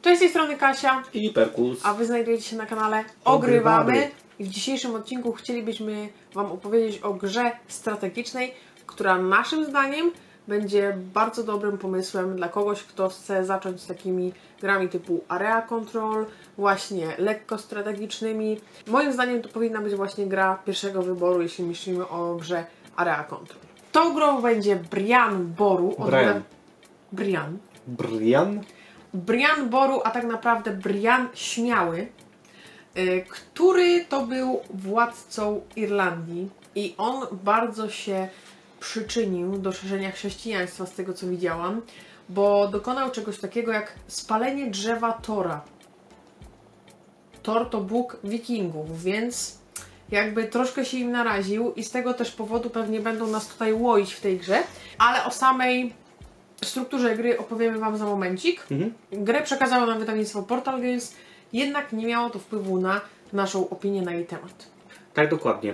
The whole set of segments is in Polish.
Cześć, z tej strony Kasia i Perkus, a Wy znajdujecie się na kanale Ogrywamy. I w dzisiejszym odcinku chcielibyśmy Wam opowiedzieć o grze strategicznej, która naszym zdaniem będzie bardzo dobrym pomysłem dla kogoś, kto chce zacząć z takimi grami typu Area Control, właśnie lekko strategicznymi. Moim zdaniem to powinna być właśnie gra pierwszego wyboru, jeśli myślimy o grze Area Control. Tą grą będzie Brian Boru. Brian Boru, a tak naprawdę Brian Śmiały, który to był władcą Irlandii i on bardzo się przyczynił do szerzenia chrześcijaństwa, z tego co widziałam, bo dokonał czegoś takiego jak spalenie drzewa Tora. Thor to bóg wikingów, więc jakby troszkę się im naraził i z tego też powodu pewnie będą nas tutaj łoić w tej grze, ale o samej strukturze gry opowiemy Wam za momencik. Grę przekazało nam wydawnictwo Portal Games, jednak nie miało to wpływu na naszą opinię na jej temat. Tak, dokładnie.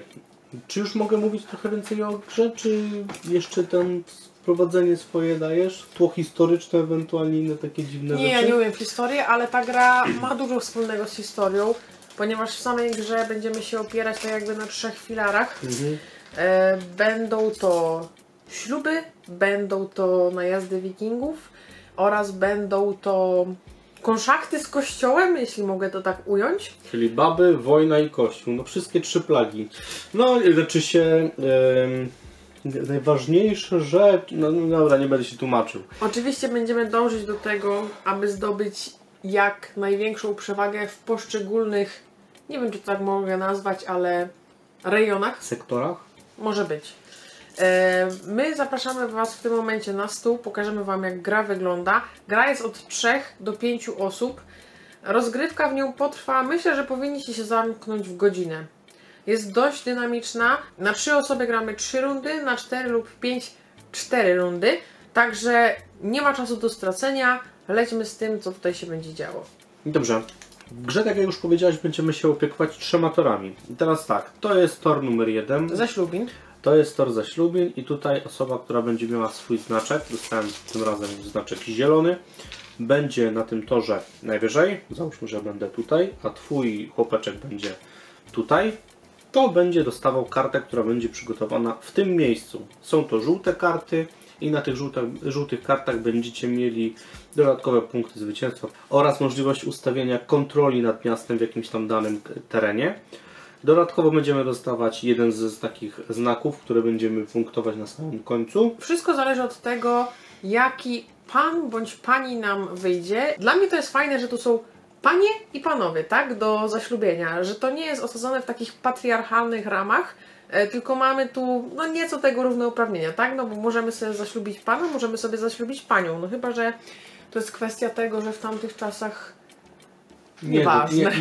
Czy już mogę mówić trochę więcej o grze, czy jeszcze tam wprowadzenie swoje dajesz? Tło historyczne, ewentualnie inne takie dziwne rzeczy? Nie, ja nie umiem w historii, ale ta gra ma dużo wspólnego z historią, ponieważ w samej grze będziemy się opierać tak jakby na 3 filarach. Będą to śluby, będą to najazdy wikingów oraz będą to konszachty z kościołem, jeśli mogę to tak ująć. Czyli baby, wojna i kościół. No wszystkie 3 plagi. No leczy się najważniejsza rzecz. No dobra, nie będę się tłumaczył. Oczywiście będziemy dążyć do tego, aby zdobyć jak największą przewagę w poszczególnych, nie wiem czy tak mogę nazwać, ale rejonach. Sektorach? Może być. My zapraszamy Was w tym momencie na stół, pokażemy Wam jak gra wygląda. Gra jest od 3 do 5 osób. Rozgrywka w nią potrwa, myślę, że powinniście się zamknąć w godzinę. Jest dość dynamiczna. Na 3 osoby gramy 3 rundy, na 4 lub 5 4 rundy. Także nie ma czasu do stracenia. Lećmy z tym, co tutaj się będzie działo. Dobrze. W grze, tak jak już powiedziałeś, będziemy się opiekować 3 torami. I teraz tak, to jest tor numer 1. Zaślubin. To jest tor zaślubin i tutaj osoba, która będzie miała swój znaczek, dostałem tym razem znaczek zielony, będzie na tym torze najwyżej, załóżmy, że będę tutaj, a Twój chłopeczek będzie tutaj, to będzie dostawał kartę, która będzie przygotowana w tym miejscu. Są to żółte karty i na tych żółtych kartach będziecie mieli dodatkowe punkty zwycięstwa oraz możliwość ustawienia kontroli nad miastem w jakimś tam danym terenie. Dodatkowo będziemy dostawać jeden z takich znaków, które będziemy punktować na samym końcu. Wszystko zależy od tego, jaki pan bądź pani nam wyjdzie. Dla mnie to jest fajne, że tu są panie i panowie, tak, do zaślubienia, że to nie jest osadzone w takich patriarchalnych ramach, tylko mamy tu no nieco tego równouprawnienia, tak, no bo możemy sobie zaślubić pana, możemy sobie zaślubić panią, no chyba, że to jest kwestia tego, że w tamtych czasach nieważne.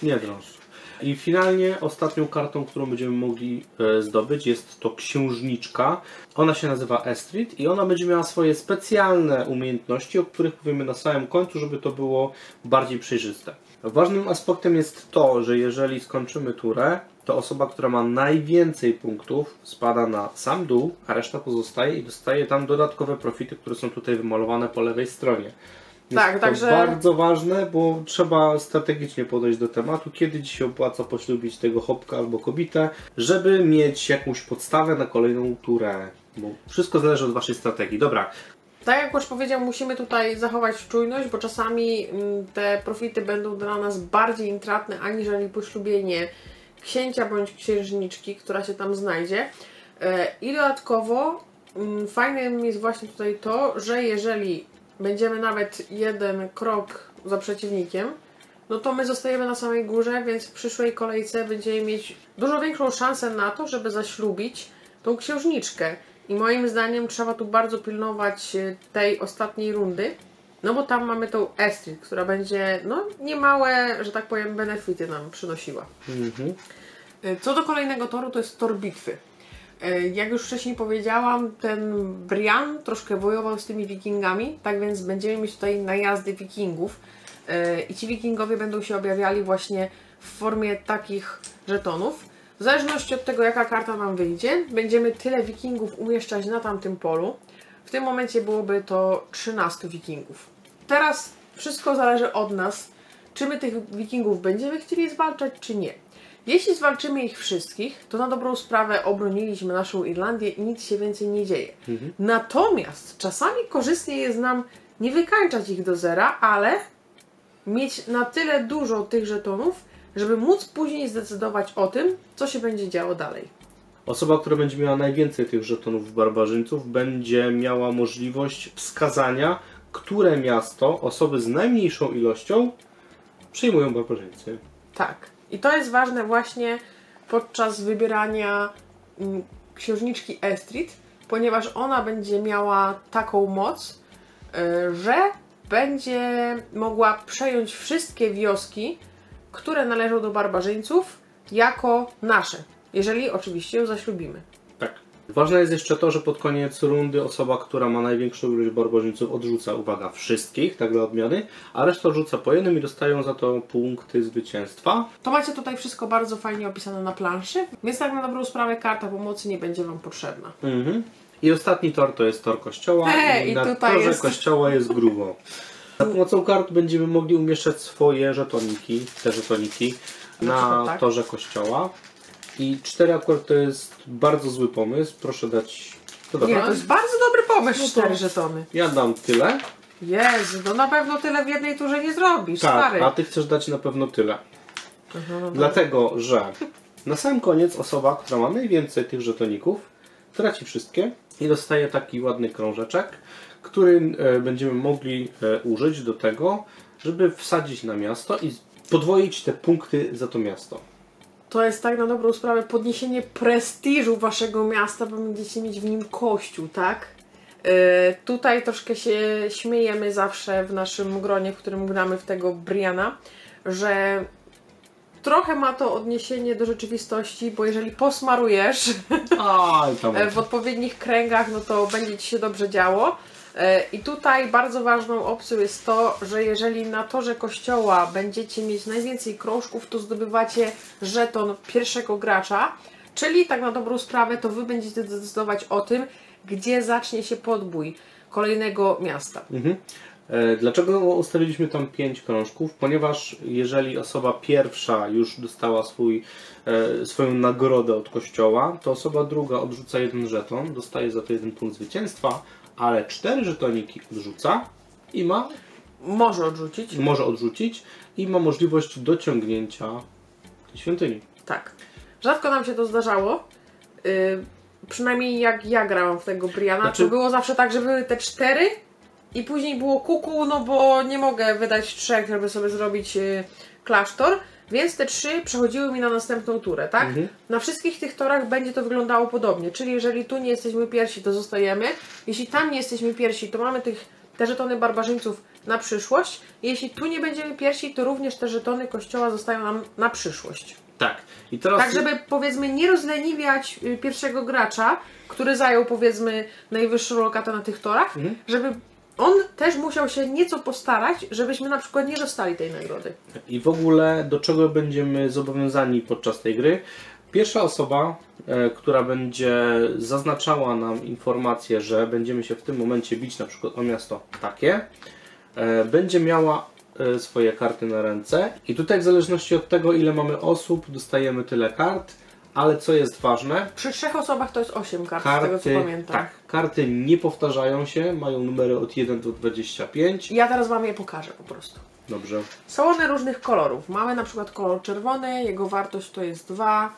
Nie drąż. I finalnie ostatnią kartą, którą będziemy mogli zdobyć, jest to księżniczka. Ona się nazywa Estrid i ona będzie miała swoje specjalne umiejętności, o których powiemy na samym końcu, żeby to było bardziej przejrzyste. Ważnym aspektem jest to, że jeżeli skończymy turę, to osoba, która ma najwięcej punktów, spada na sam dół, a reszta pozostaje i dostaje tam dodatkowe profity, które są tutaj wymalowane po lewej stronie. Jest to także bardzo ważne, bo trzeba strategicznie podejść do tematu, kiedy Ci się opłaca poślubić tego chłopka albo kobietę, żeby mieć jakąś podstawę na kolejną turę. Bo wszystko zależy od Waszej strategii. Dobra. Tak jak już powiedział, musimy tutaj zachować czujność, bo czasami te profity będą dla nas bardziej intratne, aniżeli poślubienie księcia bądź księżniczki, która się tam znajdzie. I dodatkowo fajnym jest właśnie tutaj to, że jeżeli będziemy nawet jeden krok za przeciwnikiem, no to my zostajemy na samej górze, więc w przyszłej kolejce będziemy mieć dużo większą szansę na to, żeby zaślubić tą księżniczkę. I moim zdaniem trzeba tu bardzo pilnować tej ostatniej rundy, no bo tam mamy tą Estrid, która będzie no niemałe, że tak powiem, benefity nam przynosiła. Co do kolejnego toru, to jest tor bitwy. Jak już wcześniej powiedziałam, ten Brian troszkę wojował z tymi wikingami, tak więc będziemy mieć tutaj najazdy wikingów i ci wikingowie będą się objawiali właśnie w formie takich żetonów. W zależności od tego, jaka karta nam wyjdzie, będziemy tyle wikingów umieszczać na tamtym polu. W tym momencie byłoby to 13 wikingów. Teraz wszystko zależy od nas, czy my tych wikingów będziemy chcieli zwalczać, czy nie. Jeśli zwalczymy ich wszystkich, to na dobrą sprawę obroniliśmy naszą Irlandię i nic się więcej nie dzieje. Natomiast czasami korzystnie jest nam nie wykańczać ich do zera, ale mieć na tyle dużo tych żetonów, żeby móc później zdecydować o tym, co się będzie działo dalej. Osoba, która będzie miała najwięcej tych żetonów barbarzyńców, będzie miała możliwość wskazania, które miasto osoby z najmniejszą ilością przyjmują barbarzyńcy. Tak. I to jest ważne właśnie podczas wybierania księżniczki Estrid, ponieważ ona będzie miała taką moc, że będzie mogła przejąć wszystkie wioski, które należą do barbarzyńców, jako nasze. Jeżeli oczywiście ją zaślubimy. Tak. Ważne jest jeszcze to, że pod koniec rundy osoba, która ma największą ilość barbarzyńców, odrzuca, uwaga, wszystkich, tak dla odmiany, a reszta odrzuca po jednym i dostają za to punkty zwycięstwa. To macie tutaj wszystko bardzo fajnie opisane na planszy, więc tak na dobrą sprawę karta pomocy nie będzie Wam potrzebna. I ostatni tor to jest tor kościoła. I na tutaj torze jest... kościoła jest grubo. Za pomocą kart będziemy mogli umieszczać swoje żetoniki, te żetoniki na tak. torze kościoła. I 4 akurat to jest bardzo zły pomysł. Proszę dać... Nie, to jest bardzo dobry pomysł, No to- 4 żetony. Ja dam tyle. Jezu, no na pewno tyle w jednej turze nie zrobisz, Tak, stary. a ty chcesz dać na pewno tyle. No. Dlatego, że na sam koniec osoba, która ma najwięcej tych żetoników, traci wszystkie i dostaje taki ładny krążeczek, który będziemy mogli użyć do tego, żeby wsadzić na miasto i podwoić te punkty za to miasto. To jest tak na dobrą sprawę podniesienie prestiżu waszego miasta, bo będziecie mieć w nim kościół, tak? Tutaj troszkę się śmiejemy zawsze w naszym gronie, w którym gramy w tego Briana, że trochę ma to odniesienie do rzeczywistości, bo jeżeli posmarujesz w odpowiednich kręgach, no to będzie ci się dobrze działo. I tutaj bardzo ważną opcją jest to, że jeżeli na torze kościoła będziecie mieć najwięcej krążków, to zdobywacie żeton pierwszego gracza, czyli tak na dobrą sprawę to wy będziecie decydować o tym, gdzie zacznie się podbój kolejnego miasta. Dlaczego ustawiliśmy tam 5 krążków? Ponieważ jeżeli osoba pierwsza już dostała swoją nagrodę od kościoła, to osoba druga odrzuca 1 żeton, dostaje za to 1 punkt zwycięstwa, ale 4 żetoniki odrzuca i Może odrzucić i ma możliwość dociągnięcia tej świątyni. Tak. Rzadko nam się to zdarzało. Przynajmniej jak ja grałam w tego Briana, to było zawsze tak, że były te 4 i później było kuku, no bo nie mogę wydać 3, żeby sobie zrobić klasztor, więc te 3 przechodziły mi na następną turę, tak? Na wszystkich tych torach będzie to wyglądało podobnie, czyli jeżeli tu nie jesteśmy pierwsi, to zostajemy, jeśli tam nie jesteśmy pierwsi, to mamy te żetony barbarzyńców na przyszłość, jeśli tu nie będziemy pierwsi, to również te żetony kościoła zostają nam na przyszłość. Tak. I teraz... Tak, żeby powiedzmy nie rozleniwiać pierwszego gracza, który zajął powiedzmy najwyższą lokatę na tych torach, żeby on też musiał się nieco postarać, żebyśmy na przykład nie dostali tej nagrody. I w ogóle do czego będziemy zobowiązani podczas tej gry? Pierwsza osoba, która będzie zaznaczała nam informację, że będziemy się w tym momencie bić na przykład o miasto takie, będzie miała swoje karty na ręce i tutaj w zależności od tego, ile mamy osób, dostajemy tyle kart, ale co jest ważne, przy 3 osobach to jest 8 kart, z tego co pamiętam. Tak, karty nie powtarzają się, mają numery od 1 do 25. Ja teraz Wam je pokażę po prostu. Dobrze. Są one różnych kolorów. Mamy na przykład kolor czerwony, jego wartość to jest 2.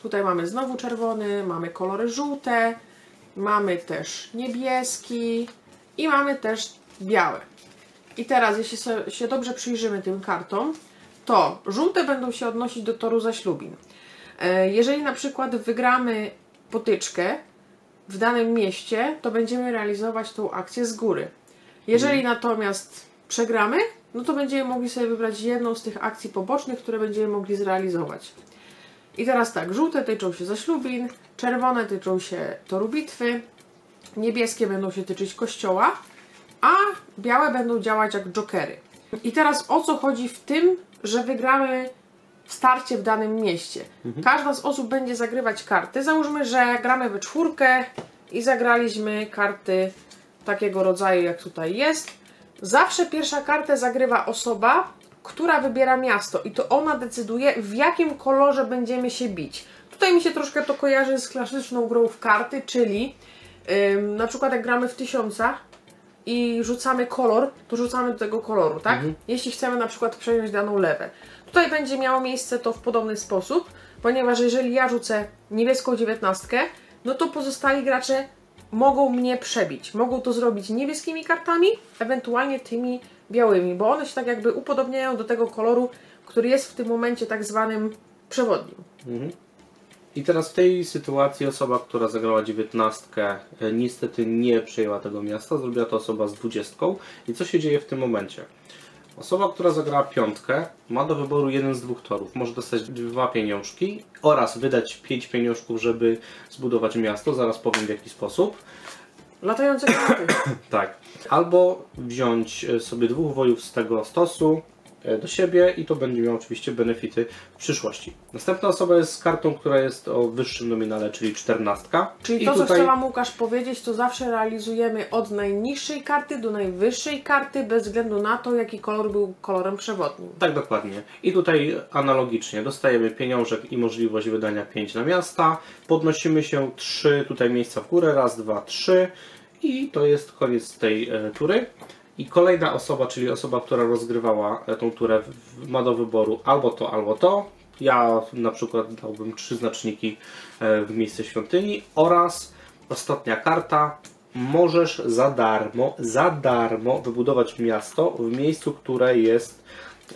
Tutaj mamy znowu czerwony, mamy kolory żółte, mamy też niebieski i mamy też białe. I teraz, jeśli się dobrze przyjrzymy tym kartom, to żółte będą się odnosić do toru zaślubin. Jeżeli na przykład wygramy potyczkę w danym mieście, to będziemy realizować tą akcję z góry. Jeżeli natomiast przegramy, no to będziemy mogli sobie wybrać jedną z tych akcji pobocznych, które będziemy mogli zrealizować. I teraz tak, żółte tyczą się zaślubin, czerwone tyczą się toru bitwy, niebieskie będą się tyczyć kościoła, a białe będą działać jak jokery. I teraz o co chodzi w tym, że wygramy starcie w danym mieście? Każda z osób będzie zagrywać karty. Załóżmy, że gramy we 4 i zagraliśmy karty takiego rodzaju jak tutaj jest. Zawsze pierwsza kartę zagrywa osoba, która wybiera miasto i to ona decyduje, w jakim kolorze będziemy się bić. Tutaj mi się troszkę to kojarzy z klasyczną grą w karty, czyli na przykład jak gramy w 1000 i rzucamy kolor, to rzucamy do tego koloru, tak? Jeśli chcemy na przykład przejąć daną lewę. Tutaj będzie miało miejsce to w podobny sposób, ponieważ jeżeli ja rzucę niebieską 19, no to pozostali gracze mogą mnie przebić. Mogą to zrobić niebieskimi kartami, ewentualnie tymi białymi, bo one się tak jakby upodobniają do tego koloru, który jest w tym momencie tak zwanym przewodnim. I teraz w tej sytuacji osoba, która zagrała 19, niestety nie przejęła tego miasta, zrobiła to osoba z 20. I co się dzieje w tym momencie? Osoba, która zagrała 5, ma do wyboru jeden z dwóch torów. Może dostać 2 pieniążki oraz wydać 5 pieniążków, żeby zbudować miasto. Zaraz powiem w jaki sposób. Latające karty. Tak. Albo wziąć sobie 2 wojów z tego stosu do siebie i to będzie miało oczywiście benefity w przyszłości. Następna osoba jest z kartą, która jest o wyższym nominale, czyli 14. Czyli to, co chce Wam Łukasz powiedzieć, to zawsze realizujemy od najniższej karty do najwyższej karty, bez względu na to, jaki kolor był kolorem przewodnim. Tak, dokładnie. I tutaj analogicznie dostajemy pieniążek i możliwość wydania 5 na miasta. Podnosimy się 3 tutaj miejsca w górę, raz, 2, 3 i to jest koniec tej tury. I kolejna osoba, czyli osoba, która rozgrywała tą turę, ma do wyboru albo to, albo to. Ja na przykład dałbym 3 znaczniki w miejsce świątyni oraz ostatnia karta. Możesz za darmo wybudować miasto w miejscu, które jest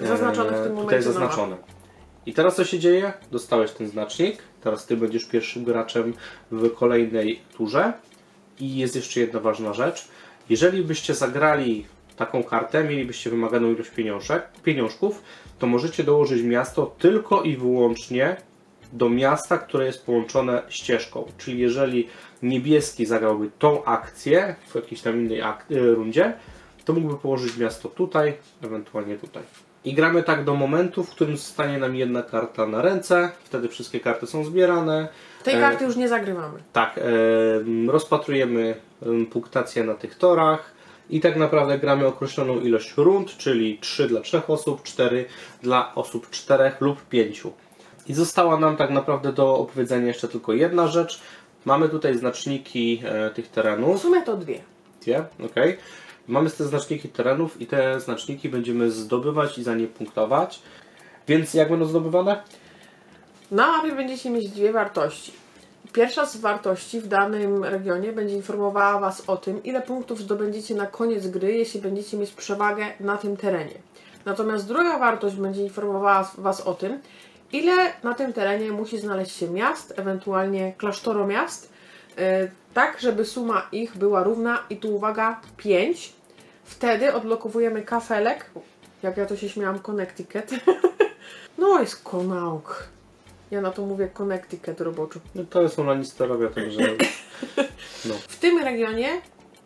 zaznaczone w tym momencie. Tutaj zaznaczone. I teraz co się dzieje? Dostałeś ten znacznik. Teraz Ty będziesz pierwszym graczem w kolejnej turze. I jest jeszcze jedna ważna rzecz. Jeżeli byście zagrali taką kartę, mielibyście wymaganą ilość pieniążków, to możecie dołożyć miasto tylko i wyłącznie do miasta, które jest połączone ścieżką. Czyli jeżeli niebieski zagrałby tą akcję w jakiejś tam innej rundzie, to mógłby położyć miasto tutaj, ewentualnie tutaj. I gramy tak do momentu, w którym zostanie nam jedna karta na ręce, wtedy wszystkie karty są zbierane. Tej karty już nie zagrywamy. Tak, rozpatrujemy punktację na tych torach i tak naprawdę gramy określoną ilość rund, czyli 3 dla 3 osób, 4 dla osób 4 lub 5. I została nam tak naprawdę do opowiedzenia jeszcze tylko jedna rzecz. Mamy tutaj znaczniki tych terenów. W sumie to 2. Okej. Mamy te znaczniki terenów i te znaczniki będziemy zdobywać i za nie punktować. Więc jak będą zdobywane? Na mapie będziecie mieć 2 wartości. Pierwsza z wartości w danym regionie będzie informowała Was o tym, ile punktów zdobędziecie na koniec gry, jeśli będziecie mieć przewagę na tym terenie. Natomiast druga wartość będzie informowała Was o tym, ile na tym terenie musi znaleźć się miast, ewentualnie klasztoromiast, tak żeby suma ich była równa i tu uwaga 5. Wtedy odblokowujemy kafelek, jak ja to się śmiałam, Connecticut. No jest Konauk. Ja na to mówię Connecticut roboczo. No to są Lannisterowie, także... No. W tym regionie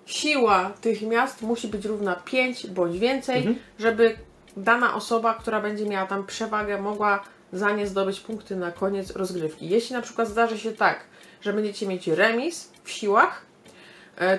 siła tych miast musi być równa 5 bądź więcej, żeby dana osoba, która będzie miała tam przewagę, mogła za nie zdobyć punkty na koniec rozgrywki. Jeśli na przykład zdarzy się tak, że będziecie mieć remis w siłach,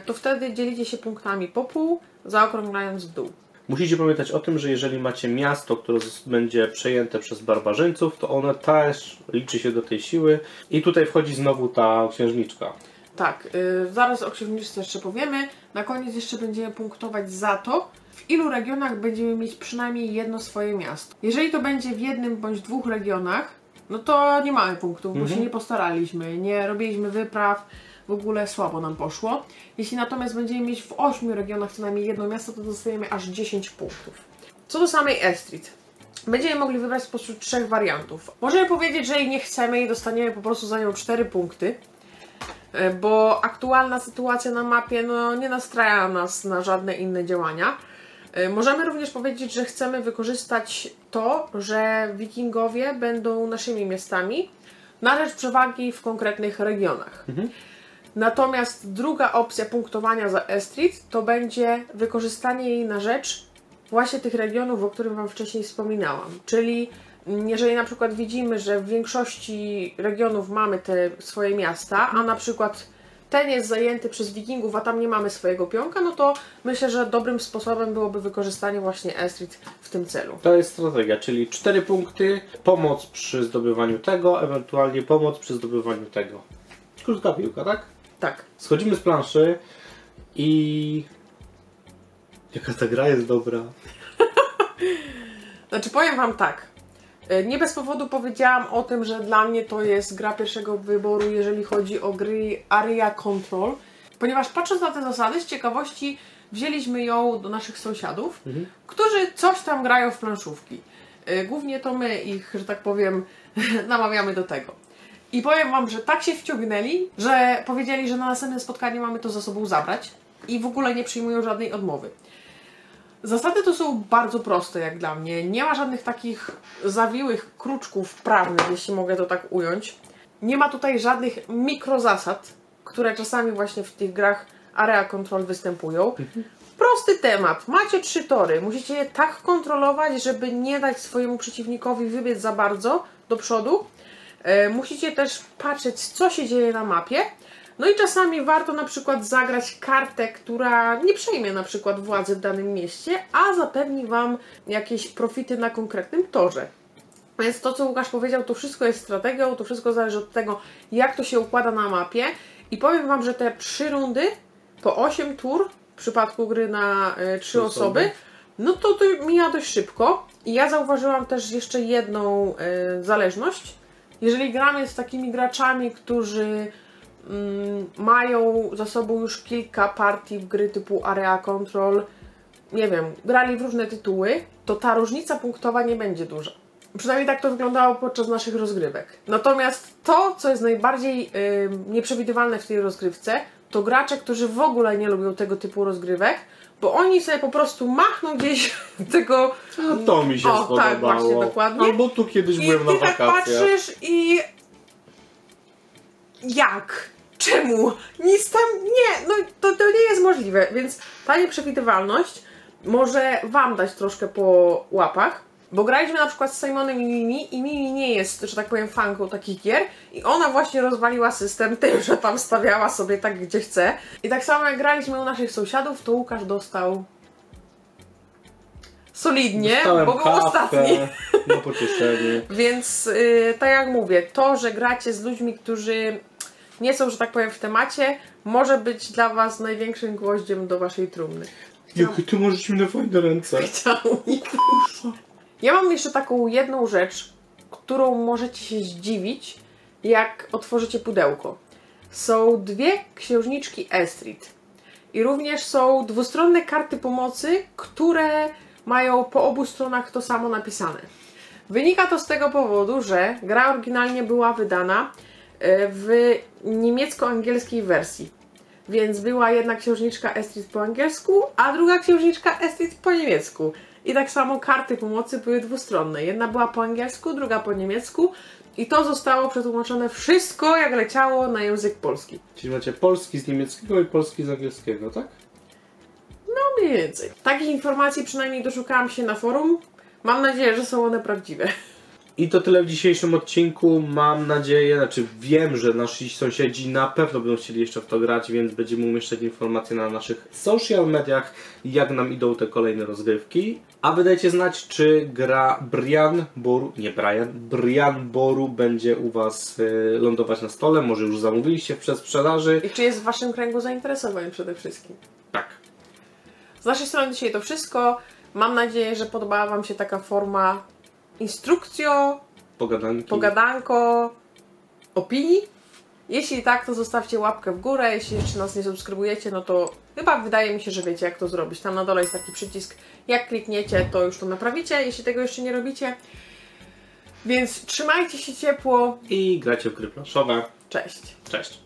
to wtedy dzielicie się punktami po pół, zaokrąglając w dół. Musicie pamiętać o tym, że jeżeli macie miasto, które będzie przejęte przez barbarzyńców, to one też liczy się do tej siły. I tutaj wchodzi znowu ta księżniczka. Tak, zaraz o księżniczce jeszcze powiemy. Na koniec jeszcze będziemy punktować za to, w ilu regionach będziemy mieć przynajmniej jedno swoje miasto. Jeżeli to będzie w jednym bądź 2 regionach, no to nie mamy punktów, bo się nie postaraliśmy, nie robiliśmy wypraw, w ogóle słabo nam poszło. Jeśli natomiast będziemy mieć w 8 regionach co najmniej jedno miasto, to dostajemy aż 10 punktów. Co do samej Estrid. Będziemy mogli wybrać spośród 3 wariantów. Możemy powiedzieć, że jej nie chcemy i dostaniemy po prostu za nią 4 punkty, bo aktualna sytuacja na mapie nie nastraja nas na żadne inne działania. Możemy również powiedzieć, że chcemy wykorzystać to, że wikingowie będą naszymi miastami na rzecz przewagi w konkretnych regionach. Natomiast druga opcja punktowania za Estrid to będzie wykorzystanie jej na rzecz właśnie tych regionów, o których Wam wcześniej wspominałam. Czyli jeżeli na przykład widzimy, że w większości regionów mamy te swoje miasta, a na przykład ten jest zajęty przez wikingów, a tam nie mamy swojego pionka, no to myślę, że dobrym sposobem byłoby wykorzystanie właśnie Estrid w tym celu. To jest strategia, czyli 4 punkty, pomoc przy zdobywaniu tego, ewentualnie pomoc przy zdobywaniu tego. Krótka piłka, tak? Tak. Schodzimy z planszy i... Jaka ta gra jest dobra. Znaczy powiem Wam tak, nie bez powodu powiedziałam o tym, że dla mnie to jest gra pierwszego wyboru, jeżeli chodzi o gry Area Control, ponieważ patrząc na te zasady, z ciekawości wzięliśmy ją do naszych sąsiadów, którzy coś tam grają w planszówki. Głównie to my ich, że tak powiem, namawiamy do tego. I powiem Wam, że tak się wciągnęli, że powiedzieli, że na następne spotkanie mamy to za sobą zabrać i w ogóle nie przyjmują żadnej odmowy. Zasady to są bardzo proste jak dla mnie. Nie ma żadnych takich zawiłych kruczków prawnych, jeśli mogę to tak ująć. Nie ma tutaj żadnych mikrozasad, które czasami właśnie w tych grach Area Control występują. Prosty temat. Macie 3 tory. Musicie je tak kontrolować, żeby nie dać swojemu przeciwnikowi wybiec za bardzo do przodu. Musicie też patrzeć, co się dzieje na mapie. No i czasami warto na przykład zagrać kartę, która nie przejmie na przykład władzy w danym mieście, a zapewni Wam jakieś profity na konkretnym torze. Więc to, co Łukasz powiedział, to wszystko jest strategią, to wszystko zależy od tego, jak to się układa na mapie. I powiem Wam, że te 3 rundy, po 8 tur, w przypadku gry na 3 osoby, no to mija dość szybko. I ja zauważyłam też jeszcze jedną zależność. Jeżeli gramy z takimi graczami, którzy mają za sobą już kilka partii w gry typu Area Control, nie wiem, grali w różne tytuły, to ta różnica punktowa nie będzie duża. Przynajmniej tak to wyglądało podczas naszych rozgrywek. Natomiast to, co jest najbardziej nieprzewidywalne w tej rozgrywce, to gracze, którzy w ogóle nie lubią tego typu rozgrywek, bo oni sobie po prostu machną gdzieś tego... A to mi się spodobało. Tak, właśnie, dokładnie. Albo tu kiedyś byłem na wakacjach. I ty tak patrzysz i... Jak? Czemu? Nic tam nie, no to nie jest możliwe, więc ta nieprzewidywalność może Wam dać troszkę po łapach, bo graliśmy na przykład z Simonem i Mimi i Mimi nie jest, że tak powiem, fanką takich gier i ona właśnie rozwaliła system tym, że tam stawiała sobie tak gdzie chce. I tak samo jak graliśmy u naszych sąsiadów, to Łukasz dostał solidnie, Dostałem bo był kawkę ostatni. na pocieszenie. Więc tak jak mówię, to, że gracie z ludźmi, którzy nie są, że tak powiem, w temacie, może być dla Was największym gwoździem do Waszej trumny. Jakie ty możesz mi na fajne ręce. Ja mam jeszcze taką jedną rzecz, którą możecie się zdziwić, jak otworzycie pudełko. Są 2 księżniczki Estrid. I również są dwustronne karty pomocy, które mają po obu stronach to samo napisane. Wynika to z tego powodu, że gra oryginalnie była wydana w niemiecko-angielskiej wersji. Więc była jedna księżniczka Estrid po angielsku, a druga księżniczka Estrid po niemiecku. I tak samo karty pomocy były dwustronne. Jedna była po angielsku, druga po niemiecku. I to zostało przetłumaczone wszystko jak leciało na język polski. Czyli macie polski z niemieckiego i polski z angielskiego, tak? No mniej więcej. Takich informacji przynajmniej doszukałam się na forum. Mam nadzieję, że są one prawdziwe. I to tyle w dzisiejszym odcinku. Mam nadzieję, znaczy wiem, że nasi sąsiedzi na pewno będą chcieli jeszcze w to grać, więc będziemy umieszczać informacje na naszych social mediach, jak nam idą te kolejne rozgrywki. A wy dajcie znać, czy gra Brian Boru będzie u Was lądować na stole. Może już zamówiliście w przedsprzedaży. I czy jest w Waszym kręgu zainteresowań przede wszystkim? Tak. Z naszej strony dzisiaj to wszystko. Mam nadzieję, że podobała Wam się taka forma instrukcjo, pogadanko, opinii. Jeśli tak, to zostawcie łapkę w górę. Jeśli jeszcze nas nie subskrybujecie, no to chyba wydaje mi się, że wiecie, jak to zrobić. Tam na dole jest taki przycisk. Jak klikniecie, to już to naprawicie, jeśli tego jeszcze nie robicie. Więc trzymajcie się ciepło. I gracie w gry planszowe. Cześć. Cześć.